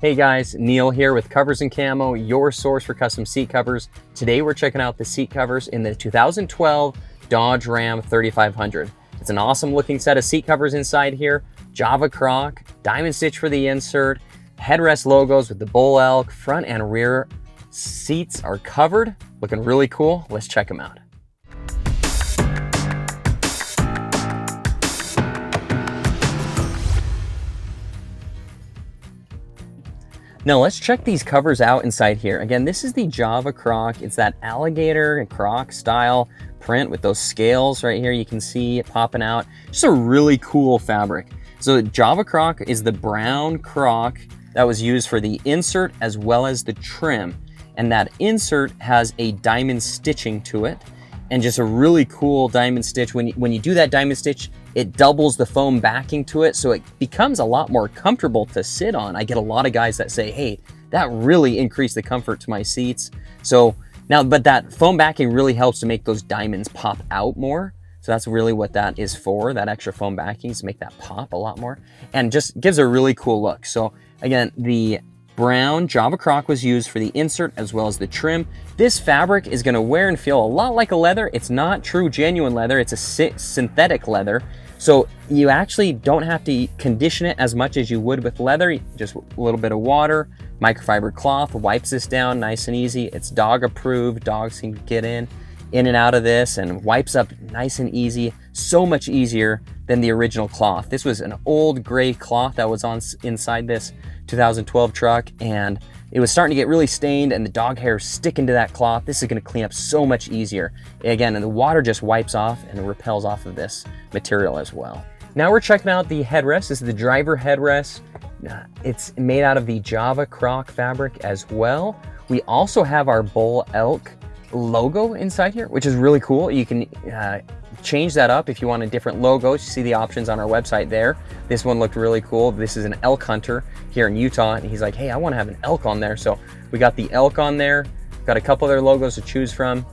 Hey guys, Neil here with Covers Camo, your source for custom seat covers. Today we're checking out the seat covers in the 2012 Dodge Ram 3500. It's an awesome looking set of seat covers inside here. Java Croc, diamond stitch for the insert, headrest logos with the bull elk, front and rear seats are covered. Looking really cool. Let's check them out. Now let's check these covers out inside here. Again, this is the Java Croc. It's that Alligator and Croc style print with those scales right here. You can see it popping out. Just a really cool fabric. So Java Croc is the brown Croc that was used for the insert as well as the trim. And that insert has a diamond stitching to it. And just a really cool diamond stitch. When you do that diamond stitch, it doubles the foam backing to it, so it becomes a lot more comfortable to sit on. I get a lot of guys that say, hey, that really increased the comfort to my seats. So now, but that foam backing really helps to make those diamonds pop out more. So that's really what that is for, that extra foam backing, is to make that pop a lot more and just gives a really cool look. So again, the brown Java Croc was used for the insert as well as the trim. This fabric is going to wear and feel a lot like a leather. It's not true genuine leather, it's a synthetic leather. So you actually don't have to condition it as much as you would with leather. Just a little bit of water, microfiber cloth wipes this down nice and easy. It's dog approved. Dogs can get in and out of this and wipes up nice and easy. So much easier than the original cloth. This was an old gray cloth that was on inside this 2012 truck, and it was starting to get really stained and the dog hair sticking to that cloth. This is going to clean up so much easier. Again, and the water just wipes off and repels off of this material as well. Now we're checking out the headrest. This is the driver headrest. It's made out of the Java Croc fabric as well. We also have our bull elk logo inside here, which is really cool. You can change that up if you want a different logo. You see the options on our website there. This one looked really cool. This is an elk hunter here in Utah, and he's like, hey, I want to have an elk on there. So we got the elk on there, got a couple other logos to choose from,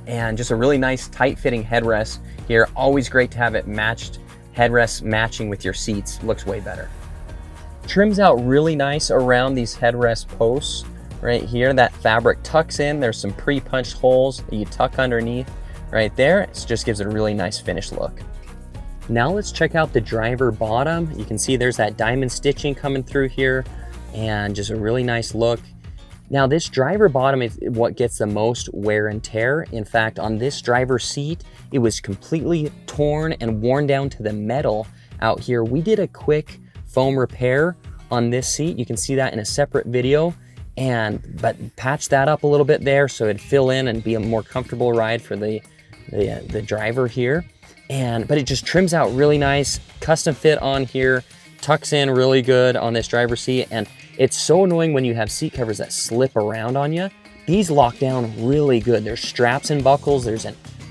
and just a really nice tight fitting headrest here. Always great to have it matched, headrest matching with your seats. Looks way better. Trims out really nice around these headrest posts right here. That fabric tucks in. There's some pre-punched holes that you tuck underneath right there. It just gives it a really nice finished look. Now let's check out the driver bottom. You can see there's that diamond stitching coming through here and just a really nice look. Now this driver bottom is what gets the most wear and tear. In fact, on this driver seat, it was completely torn and worn down to the metal out here. We did a quick foam repair on this seat. You can see that in a separate video, but patch that up a little bit there so it'd fill in and be a more comfortable ride for the driver here. But it just trims out really nice, custom fit on here, tucks in really good on this driver seat. And it's so annoying when you have seat covers that slip around on you. These lock down really good. There's straps and buckles.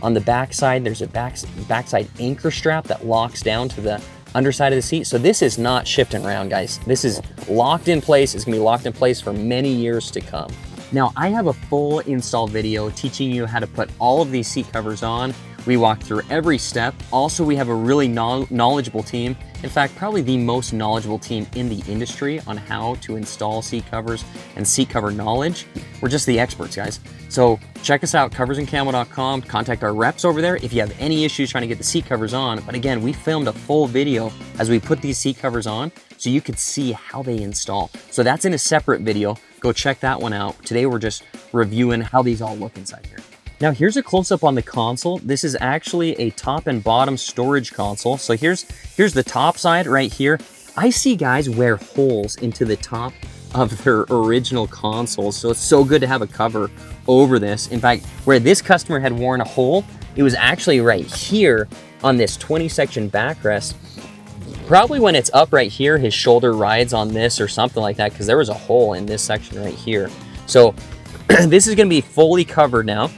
On the back side, there's a backside anchor strap that locks down to the underside of the seat. So this is not shifting around, guys. This is locked in place. It's gonna be locked in place for many years to come. Now, I have a full install video teaching you how to put all of these seat covers on. We walk through every step. Also, we have a really knowledgeable team. In fact, probably the most knowledgeable team in the industry on how to install seat covers and seat cover knowledge. We're just the experts, guys. So check us out, coversandcamo.com. Contact our reps over there if you have any issues trying to get the seat covers on. But again, we filmed a full video as we put these seat covers on so you could see how they install. So that's in a separate video. Go check that one out. Today, we're just reviewing how these all look inside here. Now here's a close-up on the console. This is actually a top and bottom storage console. So here's the top side right here. I see guys wear holes into the top of their original consoles. So it's so good to have a cover over this. In fact, where this customer had worn a hole, it was actually right here on this 20-section backrest. Probably when it's up right here, his shoulder rides on this or something like that, because there was a hole in this section right here. So this is gonna be fully covered now.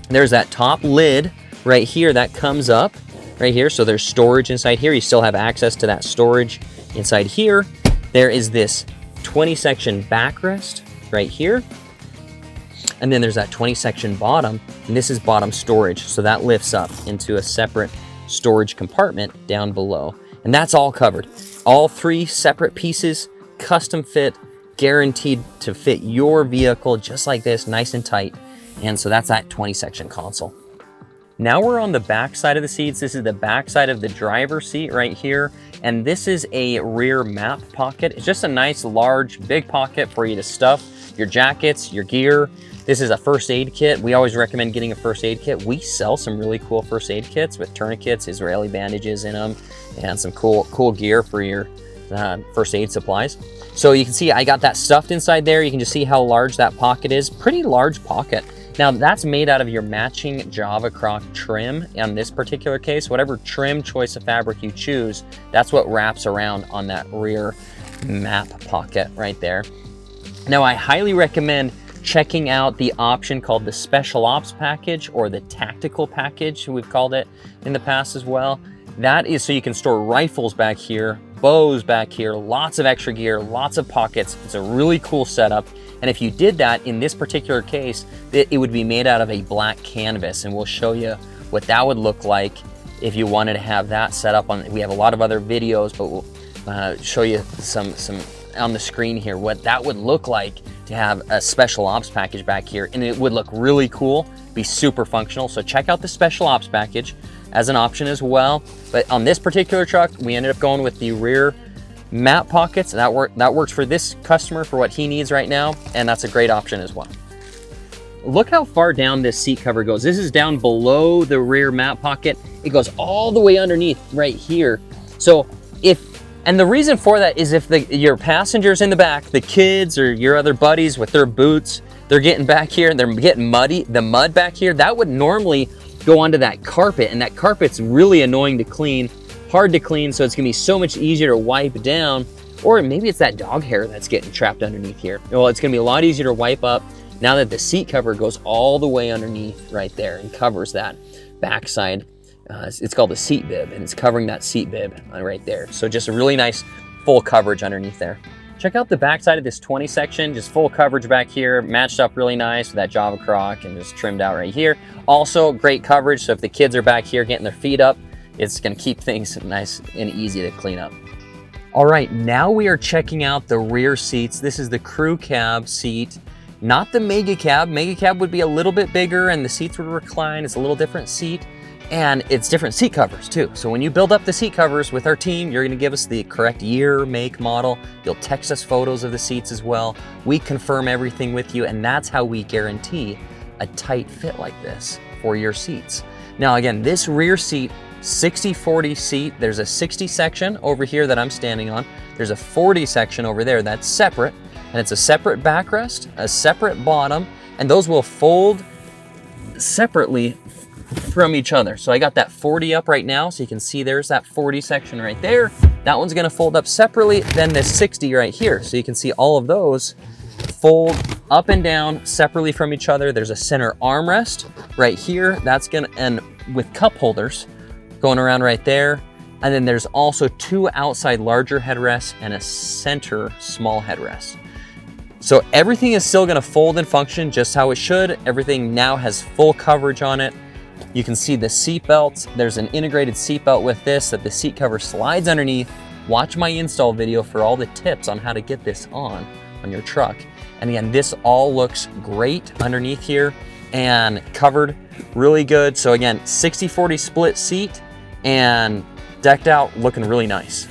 There's that top lid right here that comes up right here. So there's storage inside here. You still have access to that storage inside here. There is this 20-section backrest right here. And then there's that 20-section bottom, and this is bottom storage. So that lifts up into a separate storage compartment down below. And that's all covered. All three separate pieces custom fit, guaranteed to fit your vehicle just like this, nice and tight. And so that's that 20 section console. Now we're on the back side of the seats. This is the back side of the driver's seat right here. And this is a rear map pocket. It's just a nice, large, big pocket for you to stuff your jackets, your gear. This is a first aid kit. We always recommend getting a first aid kit. We sell some really cool first aid kits with tourniquets, Israeli bandages in them, and some cool gear for your first aid supplies. So you can see I got that stuffed inside there. You can just see how large that pocket is. Pretty large pocket. Now that's made out of your matching Java Croc trim. In this particular case, whatever trim choice of fabric you choose, that's what wraps around on that rear map pocket right there. Now I highly recommend checking out the option called the Special Ops package, or the Tactical package, we've called it in the past as well. That is so you can store rifles back here, bows back here, lots of extra gear, lots of pockets. It's a really cool setup. And if you did that in this particular case, it would be made out of a black canvas, and we'll show you what that would look like if you wanted to have that set up on. We have a lot of other videos, but we'll show you some on the screen here what that would look like to have a Special Ops package back here, and it would look really cool, be super functional. So check out the Special Ops package as an option as well. But on this particular truck, we ended up going with the rear map pockets. That works for this customer for what he needs right now, and that's a great option as well. Look how far down this seat cover goes. This is down below the rear map pocket. It goes all the way underneath right here. So and the reason for that is if your passengers in the back, the kids or your other buddies with their boots, they're getting back here and they're getting muddy, the mud back here, that would normally go onto that carpet, and that carpet's really annoying to clean, hard to clean, so it's gonna be so much easier to wipe down. Or maybe it's that dog hair that's getting trapped underneath here. Well, it's gonna be a lot easier to wipe up now that the seat cover goes all the way underneath right there and covers that backside. It's called a seat bib, and it's covering that seat bib right there. So just a really nice full coverage underneath there. Check out the backside of this 20 section, just full coverage back here, matched up really nice with that Java Croc and just trimmed out right here. Also great coverage, so if the kids are back here getting their feet up, it's gonna keep things nice and easy to clean up. All right, now we are checking out the rear seats. This is the crew cab seat, not the mega cab. Mega cab would be a little bit bigger and the seats would recline. It's a little different seat. And it's different seat covers too. So when you build up the seat covers with our team, you're gonna give us the correct year, make, model. You'll text us photos of the seats as well. We confirm everything with you, and that's how we guarantee a tight fit like this for your seats. Now again, this rear seat, 60/40 seat, there's a 60 section over here that I'm standing on. There's a 40 section over there that's separate, and it's a separate backrest, a separate bottom, and those will fold separately from each other. So I got that 40 up right now, so you can see there's that 40 section right there. That one's gonna fold up separately, then this 60 right here. So you can see all of those fold up and down separately from each other. There's a center armrest right here. That's gonna, and with cup holders going around right there. And then there's also two outside larger headrests and a center small headrest. So everything is still gonna fold and function just how it should. Everything now has full coverage on it. You can see the seat belts. There's an integrated seat belt with this that the seat cover slides underneath. Watch my install video for all the tips on how to get this on your truck. And again, this all looks great underneath here and covered really good. So again, 60/40 split seat and decked out, looking really nice.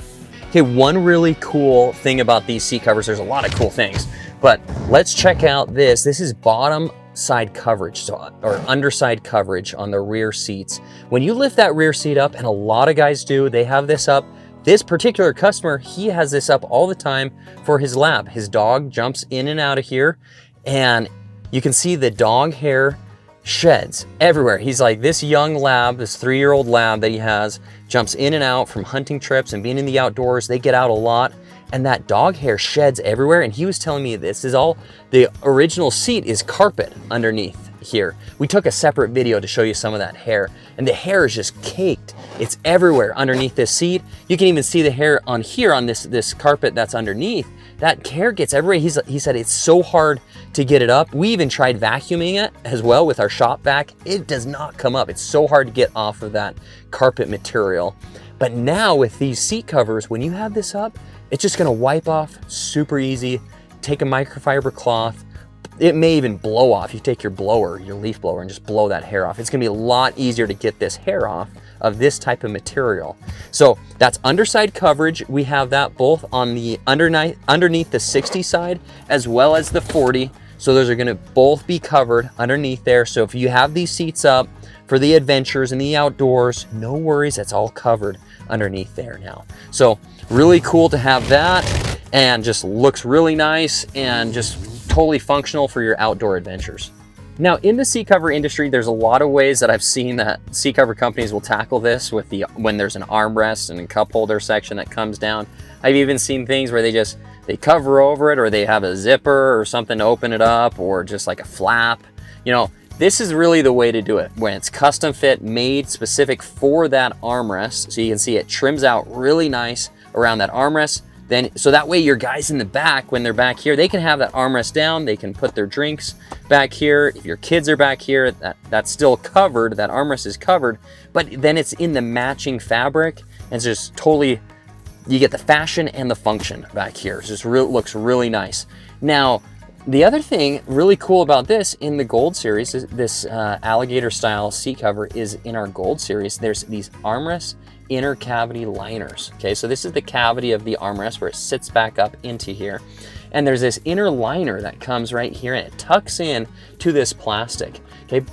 Okay, one really cool thing about these seat covers, there's a lot of cool things, but let's check out this. This is bottom side coverage, or underside coverage on the rear seats. When you lift that rear seat up, and a lot of guys do, they have this up. This particular customer, he has this up all the time for his lab. His dog jumps in and out of here, and you can see the dog hair sheds everywhere. He's like, this young lab, this 3-year-old lab that he has, jumps in and out from hunting trips and being in the outdoors. They get out a lot, and that dog hair sheds everywhere. And he was telling me this is all, the original seat is carpet underneath here. We took a separate video to show you some of that hair, and the hair is just caked. It's everywhere underneath this seat. You can even see the hair on here on this carpet that's underneath. That hair gets everywhere. He said it's so hard to get it up. We even tried vacuuming it as well with our shop vac. It does not come up. It's so hard to get off of that carpet material. But now with these seat covers, when you have this up, It's just gonna wipe off super easy. Take a microfiber cloth. It may even blow off. You take your blower, your leaf blower, and just blow that hair off. It's gonna be a lot easier to get this hair off of this type of material. So that's underside coverage. We have that both on the underneath the 60 side as well as the 40. So those are gonna both be covered underneath there. So if you have these seats up for the adventures and the outdoors, no worries, that's all covered underneath there now. So really cool to have that, and just looks really nice and just totally functional for your outdoor adventures. Now, in the seat cover industry, there's a lot of ways that I've seen that seat cover companies will tackle this with when there's an armrest and a cup holder section that comes down. I've even seen things where they cover over it, or they have a zipper or something to open it up, or just like a flap. You know, this is really the way to do it when it's custom fit, made specific for that armrest. So you can see it trims out really nice around that armrest. So that way your guys in the back, when they're back here, they can have that armrest down, they can put their drinks back here. If your kids are back here, that's still covered, that armrest is covered, but then it's in the matching fabric, and it's just totally, you get the fashion and the function back here. It just looks really nice. Now, the other thing really cool about this in the Gold series, is this alligator style seat cover is in our Gold series. There's these armrest inner cavity liners. Okay, so this is the cavity of the armrest where it sits back up into here. And there's this inner liner that comes right here, and it tucks in to this plastic. Okay,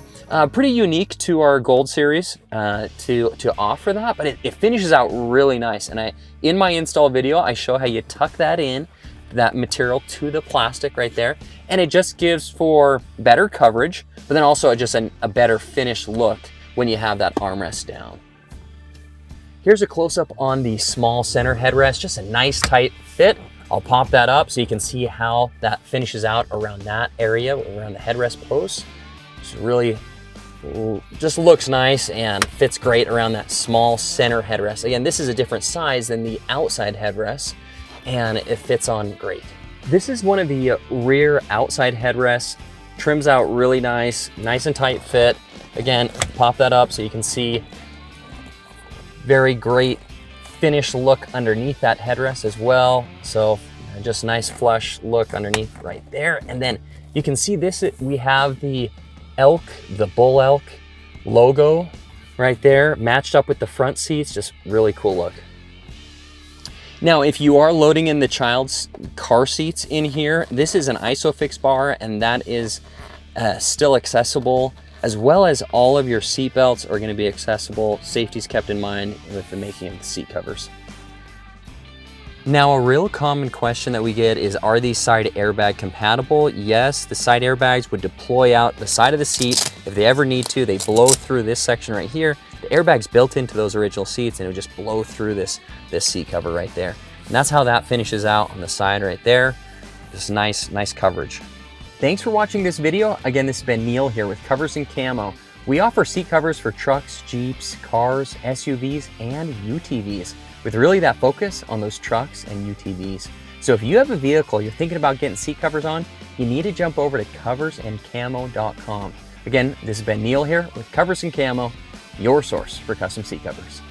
pretty unique to our Gold series to offer that, but it finishes out really nice. And in my install video, I show how you tuck that in, that material to the plastic right there, and it just gives for better coverage, but then also just a better finished look when you have that armrest down. Here's a close-up on the small center headrest, just a nice tight fit. I'll pop that up so you can see how that finishes out around that area, around the headrest post. It's really, just looks nice and fits great around that small center headrest. Again, this is a different size than the outside headrest, and it fits on great. This is one of the rear outside headrests. Trims out really nice and tight fit. Again, pop that up so you can see very great finished look underneath that headrest as well. So just nice flush look underneath right there. And then you can see this, we have the elk, the bull elk logo right there matched up with the front seats. Just really cool look. Now, if you are loading in the child's car seats in here, this is an ISOFIX bar, and that is still accessible, as well as all of your seat belts are going to be accessible. Safety's kept in mind with the making of the seat covers. Now, a real common question that we get is, are these side airbag compatible? Yes, the side airbags would deploy out the side of the seat. If they ever need to, they blow through this section right here. The airbag's built into those original seats, and it would just blow through this seat cover right there. And that's how that finishes out on the side right there. Just nice coverage. Thanks for watching this video. Again, this has been Neil here with Covers Camo. We offer seat covers for trucks, Jeeps, cars, SUVs, and UTVs, with really that focus on those trucks and UTVs. So if you have a vehicle you're thinking about getting seat covers on, you need to jump over to coversandcamo.com. Again, this has been Neil here with Covers Camo, your source for custom seat covers.